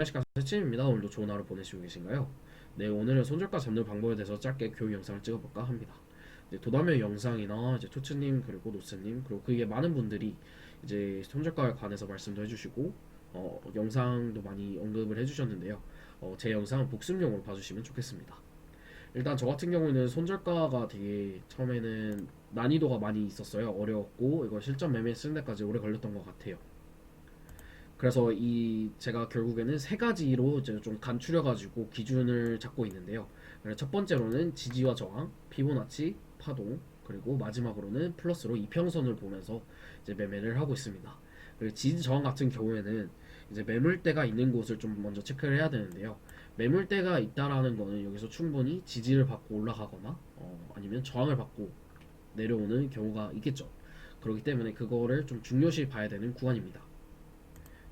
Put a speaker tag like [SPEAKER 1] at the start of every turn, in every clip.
[SPEAKER 1] 안녕하십니까 세친입니다. 오늘도 좋은 하루 보내시고 계신가요? 네, 오늘은 손절가 잡는 방법에 대해서 짧게 교육 영상을 찍어볼까 합니다. 네, 도담의 영상이나 이제 토츠님 그리고 노스님 그리고 그게 많은 분들이 이제 손절가에 관해서 말씀도 해주시고 영상도 많이 언급을 해주셨는데요. 제 영상은 복습용으로 봐주시면 좋겠습니다. 일단 저 같은 경우는 손절가가 되게 처음에는 난이도가 많이 있었어요. 어려웠고 이거 실전 매매 쓰는 데까지 오래 걸렸던 것 같아요. 그래서 이 제가 결국에는 세 가지로 이제 좀 간추려가지고 기준을 잡고 있는데요. 그래서 첫 번째로는 지지와 저항, 피보나치, 파동, 그리고 마지막으로는 플러스로 이평선을 보면서 이제 매매를 하고 있습니다. 그리고 지지 저항 같은 경우에는 이제 매물대가 있는 곳을 좀 먼저 체크를 해야 되는데요. 매물대가 있다라는 거는 여기서 충분히 지지를 받고 올라가거나 아니면 저항을 받고 내려오는 경우가 있겠죠. 그렇기 때문에 그거를 좀 중요시 봐야 되는 구간입니다.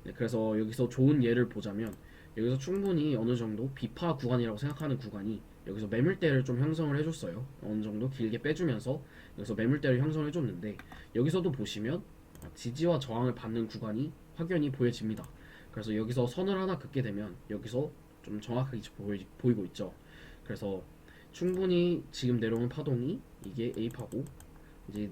[SPEAKER 1] 네, 그래서 여기서 좋은 예를 보자면 여기서 충분히 어느 정도 비파 구간이라고 생각하는 구간이 여기서 매물대를 좀 형성을 해줬어요. 어느 정도 길게 빼주면서 여기서 매물대를 형성을 해줬는데 여기서도 보시면 지지와 저항을 받는 구간이 확연히 보여집니다. 그래서 여기서 선을 하나 긋게 되면 여기서 좀 정확하게 보이고 있죠. 그래서 충분히 지금 내려오는 파동이 이게 A파고 이제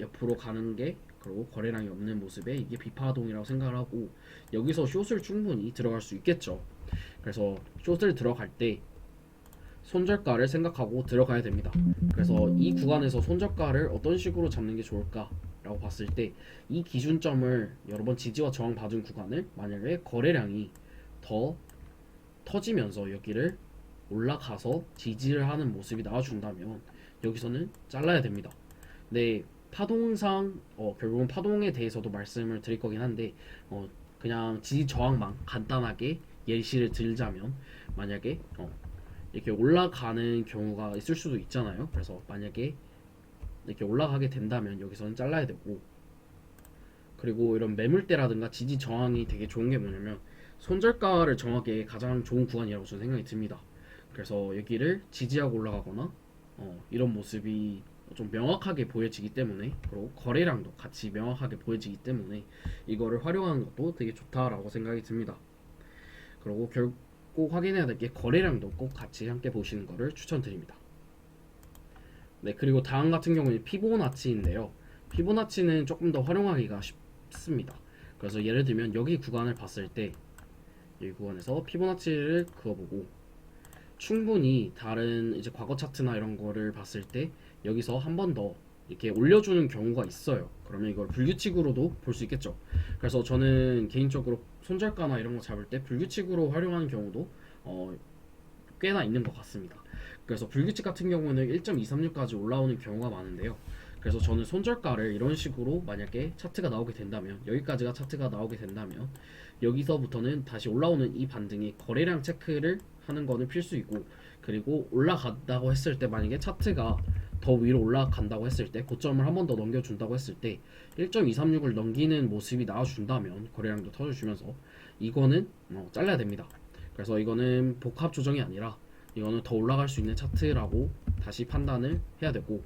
[SPEAKER 1] 옆으로 가는 게 그리고 거래량이 없는 모습에 이게 비파동이라고 생각을 하고 여기서 숏을 충분히 들어갈 수 있겠죠. 그래서 숏을 들어갈 때 손절가를 생각하고 들어가야 됩니다. 그래서 이 구간에서 손절가를 어떤 식으로 잡는 게 좋을까라고 봤을 때 이 기준점을 여러 번 지지와 저항 받은 구간을 만약에 거래량이 더 터지면서 여기를 올라가서 지지를 하는 모습이 나와준다면 여기서는 잘라야 됩니다. 네, 파동상 결국은 파동에 대해서도 말씀을 드릴 거긴 한데 그냥 지지 저항만 간단하게 예시를 들자면 만약에 이렇게 올라가는 경우가 있을 수도 있잖아요. 그래서 만약에 이렇게 올라가게 된다면 여기서는 잘라야 되고, 그리고 이런 매물대라든가 지지 저항이 되게 좋은 게 뭐냐면 손절가를 정하기에 가장 좋은 구간이라고 저는 생각이 듭니다. 그래서 여기를 지지하고 올라가거나 이런 모습이 좀 명확하게 보여지기 때문에, 그리고 거래량도 같이 명확하게 보여지기 때문에 이거를 활용하는 것도 되게 좋다라고 생각이 듭니다. 그리고 꼭 확인해야 될 게 거래량도 꼭 같이 함께 보시는 것을 추천드립니다. 네, 그리고 다음 같은 경우는 피보나치인데요. 피보나치는 조금 더 활용하기가 쉽습니다. 그래서 예를 들면 여기 구간을 봤을 때 이 구간에서 피보나치를 그어보고 충분히 다른 이제 과거 차트나 이런 거를 봤을 때 여기서 한 번 더 이렇게 올려주는 경우가 있어요. 그러면 이걸 불규칙으로도 볼 수 있겠죠. 그래서 저는 개인적으로 손절가나 이런 거 잡을 때 불규칙으로 활용하는 경우도 꽤나 있는 것 같습니다. 그래서 불규칙 같은 경우는 1.236까지 올라오는 경우가 많은데요. 그래서 저는 손절가를 이런 식으로 만약에 차트가 나오게 된다면, 여기까지가 차트가 나오게 된다면 여기서부터는 다시 올라오는 이 반등이 거래량 체크를 하는 거는 필수이고, 그리고 올라간다고 했을 때 만약에 차트가 더 위로 올라간다고 했을 때 고점을 한 번 더 넘겨준다고 했을 때 1.236을 넘기는 모습이 나와준다면 거래량도 터져주면서 이거는 잘라야 됩니다. 그래서 이거는 복합 조정이 아니라 이거는 더 올라갈 수 있는 차트라고 다시 판단을 해야 되고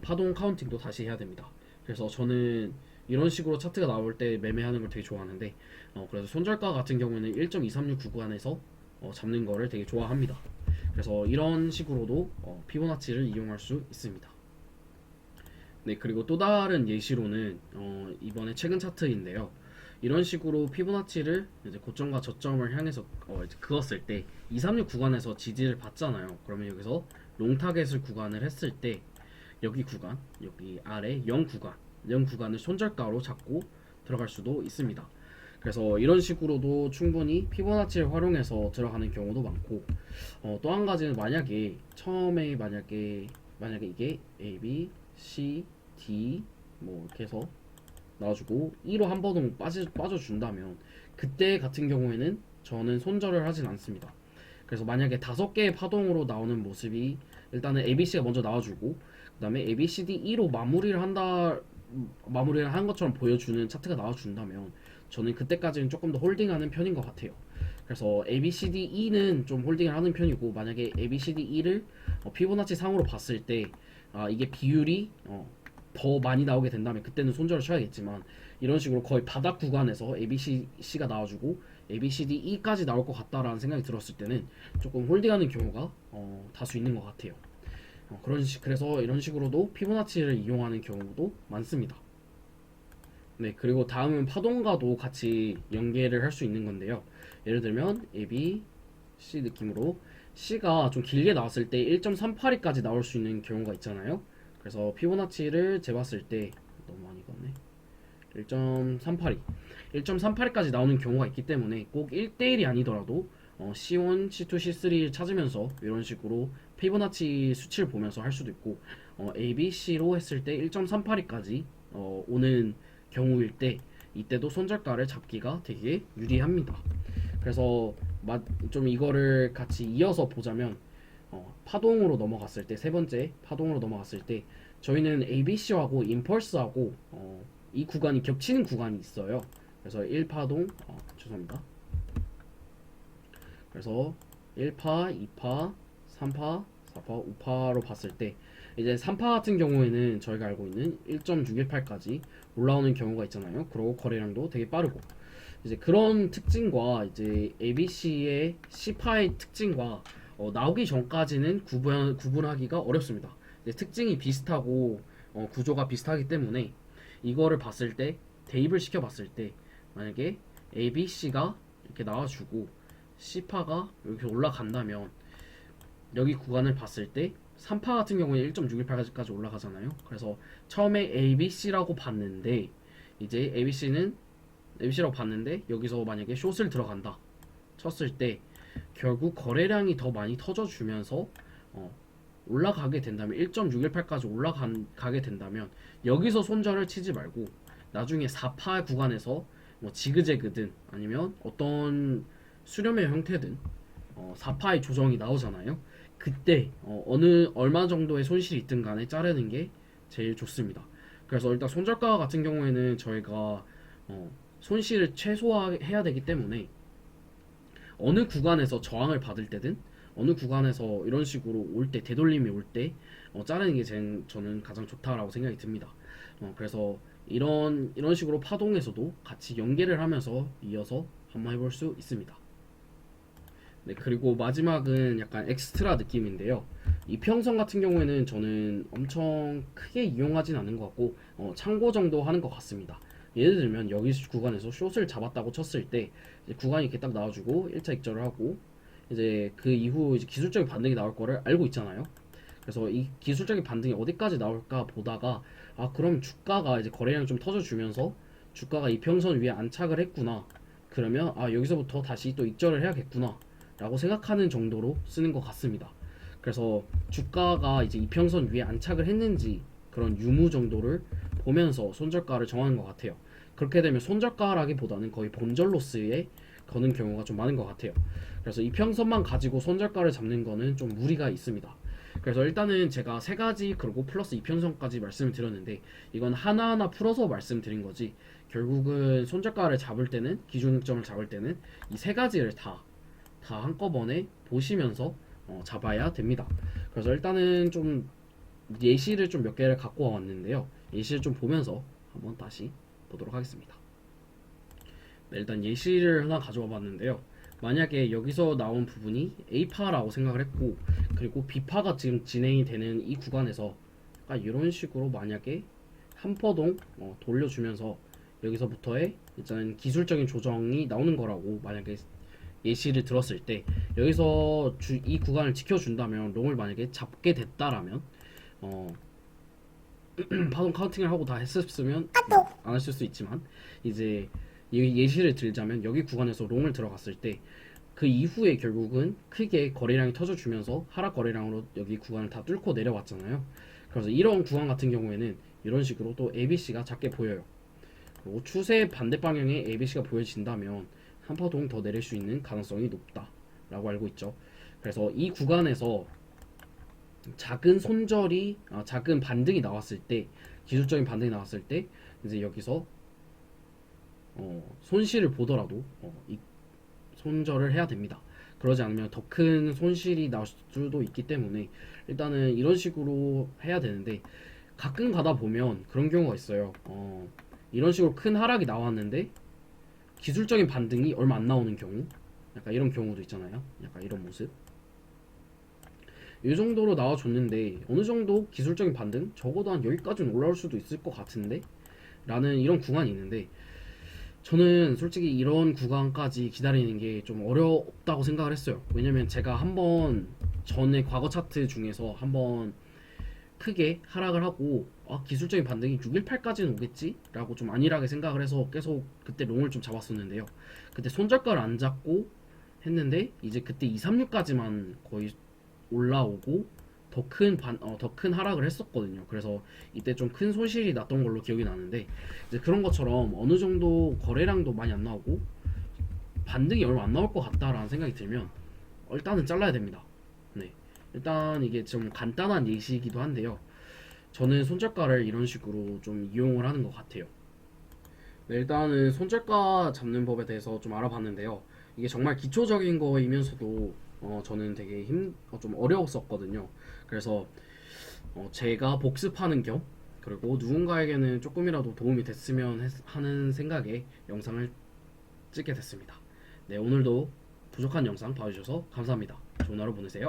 [SPEAKER 1] 파동 카운팅도 다시 해야 됩니다. 그래서 저는 이런 식으로 차트가 나올 때 매매하는 걸 되게 좋아하는데 그래서 손절가 같은 경우는 1.236 구간에서 잡는 거를 되게 좋아합니다. 그래서 이런 식으로도 피보나치를 이용할 수 있습니다. 네, 그리고 또 다른 예시로는 이번에 최근 차트인데요. 이런 식으로 피보나치를 이제 고점과 저점을 향해서 이제 그었을 때 236 구간에서 지지를 받잖아요. 그러면 여기서 롱타겟을 구간을 했을 때 여기 구간, 여기 아래 0 구간, 0 구간을 손절가로 잡고 들어갈 수도 있습니다. 그래서 이런 식으로도 충분히 피보나치를 활용해서 들어가는 경우도 많고, 또 한 가지는 만약에 처음에 만약에 이게 A, B, C, D 뭐 이렇게 해서 나와주고 2로 한 번은 빠져준다면 그때 같은 경우에는 저는 손절을 하진 않습니다. 그래서 만약에 5개의 파동으로 나오는 모습이 일단은 ABC가 먼저 나와주고 그 다음에 ABCD E로 마무리를 한 것처럼 보여주는 차트가 나와준다면 저는 그때까지는 조금 더 홀딩하는 편인 것 같아요. 그래서 ABCDE는 좀 홀딩을 하는 편이고, 만약에 ABCDE를 피보나치 상으로 봤을 때 이게 비율이 더 많이 나오게 된다면 그때는 손절을 쳐야겠지만, 이런 식으로 거의 바닥 구간에서 ABC가 나와주고 A, B, C, D, E까지 나올 것 같다라는 생각이 들었을 때는 조금 홀딩하는 경우가 다수 있는 것 같아요. 그래서 이런 식으로도 피보나치를 이용하는 경우도 많습니다. 네, 그리고 다음은 파동과도 같이 연계를 할 수 있는 건데요. 예를 들면 A, B, C 느낌으로 C가 좀 길게 나왔을 때 1.38위까지 나올 수 있는 경우가 있잖아요. 그래서 피보나치를 재봤을 때 너무 많이 갔네. 1.38위 1.38위까지 나오는 경우가 있기 때문에 꼭 1대1이 아니더라도 C1, C2, C3를 찾으면서 이런 식으로 피보나치 수치를 보면서 할 수도 있고 A, B, C로 했을 때 1.38위까지 오는 경우일 때 이때도 손절가를 잡기가 되게 유리합니다. 그래서 좀 이거를 같이 이어서 보자면 파동으로 넘어갔을 때 세 번째 파동으로 넘어갔을 때 저희는 ABC하고 임펄스하고 이 구간이 겹치는 구간이 있어요. 그래서 1파동 죄송합니다. 그래서 1파, 2파, 3파, 4파, 5파로 봤을 때 이제 3파 같은 경우에는 저희가 알고 있는 1.618까지 올라오는 경우가 있잖아요. 그리고 거래량도 되게 빠르고 이제 그런 특징과 이제 ABC의 C파의 특징과 나오기 전까지는 구분하기가 어렵습니다. 이제 특징이 비슷하고 구조가 비슷하기 때문에 이거를 봤을 때 대입을 시켜봤을 때 만약에 ABC가 이렇게 나와주고 C파가 이렇게 올라간다면 여기 구간을 봤을 때 3파 같은 경우에 1.618까지 올라가잖아요. 그래서 처음에 ABC라고 봤는데 이제 ABC라고 봤는데 여기서 만약에 숏을 들어간다 쳤을 때 결국 거래량이 더 많이 터져주면서 올라가게 된다면 1.618까지 올라가게 된다면 여기서 손절을 치지 말고 나중에 4파 구간에서 뭐 지그재그든 아니면 어떤 수렴의 형태든 4파의 조정이 나오잖아요. 그때 얼마 정도의 손실이 있든 간에 자르는 게 제일 좋습니다. 그래서 일단 손절가 같은 경우에는 저희가 손실을 최소화해야 되기 때문에 어느 구간에서 저항을 받을 때든 어느 구간에서 이런 식으로 올 때 되돌림이 올 때 자르는 게 저는 가장 좋다라고 생각이 듭니다. 그래서 이런 식으로 파동에서도 같이 연계를 하면서 이어서 한번 해볼 수 있습니다. 네, 그리고 마지막은 약간 엑스트라 느낌인데요. 이평선 같은 경우에는 저는 엄청 크게 이용하진 않는 것 같고 참고 정도 하는 것 같습니다. 예를 들면 여기 구간에서 숏을 잡았다고 쳤을 때 이제 구간이 이렇게 딱 나와주고 1차 익절을 하고 이제 그 이후 이제 기술적인 반등이 나올 거를 알고 있잖아요. 그래서 이 기술적인 반등이 어디까지 나올까 보다가 그럼 주가가 이제 거래량이 좀 터져주면서 주가가 이평선 위에 안착을 했구나. 그러면 여기서부터 다시 또 익절을 해야겠구나 라고 생각하는 정도로 쓰는 것 같습니다. 그래서 주가가 이제 이평선 위에 안착을 했는지 그런 유무 정도를 보면서 손절가를 정하는 것 같아요. 그렇게 되면 손절가라기보다는 거의 본절 로스에 거는 경우가 좀 많은 것 같아요. 그래서 이평선만 가지고 손절가를 잡는 거는 좀 무리가 있습니다. 그래서 일단은 제가 세 가지 그리고 플러스 이평선까지 말씀을 드렸는데 이건 하나하나 풀어서 말씀드린 거지 결국은 손절가를 잡을 때는 기준점을 잡을 때는 이 세 가지를 다 한꺼번에 보시면서 잡아야 됩니다. 그래서 일단은 좀 예시를 좀 몇 개를 갖고 왔는데요. 예시를 좀 보면서 한번 다시 보도록 하겠습니다. 네, 일단 예시를 하나 가져와 봤는데요. 만약에 여기서 나온 부분이 A파라고 생각을 했고 그리고 B파가 지금 진행이 되는 이 구간에서 이런 식으로 만약에 한 퍼동 돌려주면서 여기서부터의 일단 기술적인 조정이 나오는 거라고 만약에 예시를 들었을 때 여기서 이 구간을 지켜준다면 롱을 만약에 잡게 됐다라면 파동 카운팅을 하고 다 했었으면 안 하실 수 있지만 이제 예시를 들자면 여기 구간에서 롱을 들어갔을 때 그 이후에 결국은 크게 거래량이 터져주면서 하락 거래량으로 여기 구간을 다 뚫고 내려왔잖아요. 그래서 이런 구간 같은 경우에는 이런 식으로 또 ABC가 작게 보여요. 그리고 추세 반대 방향의 ABC가 보여진다면 한 파동 더 내릴 수 있는 가능성이 높다라고 알고 있죠. 그래서 이 구간에서 작은 작은 반등이 나왔을 때, 기술적인 반등이 나왔을 때 이제 여기서 손실을 보더라도 이 손절을 해야 됩니다. 그러지 않으면 더 큰 손실이 날 수도 있기 때문에 일단은 이런 식으로 해야 되는데 가끔 가다 보면 그런 경우가 있어요. 이런 식으로 큰 하락이 나왔는데 기술적인 반등이 얼마 안 나오는 경우, 약간 이런 경우도 있잖아요. 약간 이런 모습. 이 정도로 나와줬는데 어느 정도 기술적인 반등? 적어도 한 여기까지는 올라올 수도 있을 것 같은데? 라는 이런 구간이 있는데 저는 솔직히 이런 구간까지 기다리는 게 좀 어렵다고 생각을 했어요. 왜냐면 제가 한번 전에 과거 차트 중에서 한번 크게 하락을 하고 기술적인 반등이 618까지는 오겠지? 라고 좀 안일하게 생각을 해서 계속 그때 롱을 좀 잡았었는데요. 그때 손절가를 안 잡고 했는데 이제 그때 236까지만 거의 올라오고 더 큰 하락을 했었거든요. 그래서 이때 좀 큰 손실이 났던 걸로 기억이 나는데 이제 그런 것처럼 어느 정도 거래량도 많이 안 나오고 반등이 얼마 안 나올 것 같다라는 생각이 들면 일단은 잘라야 됩니다. 네. 일단 이게 좀 간단한 예시이기도 한데요. 저는 손절가를 이런 식으로 좀 이용을 하는 것 같아요. 네, 일단은 손절가 잡는 법에 대해서 좀 알아봤는데요. 이게 정말 기초적인 거이면서도 저는 되게 좀 어려웠었거든요. 그래서 제가 복습하는 겸 그리고 누군가에게는 조금이라도 도움이 됐으면 하는 생각에 영상을 찍게 됐습니다. 네, 오늘도 부족한 영상 봐주셔서 감사합니다. 좋은 하루 보내세요.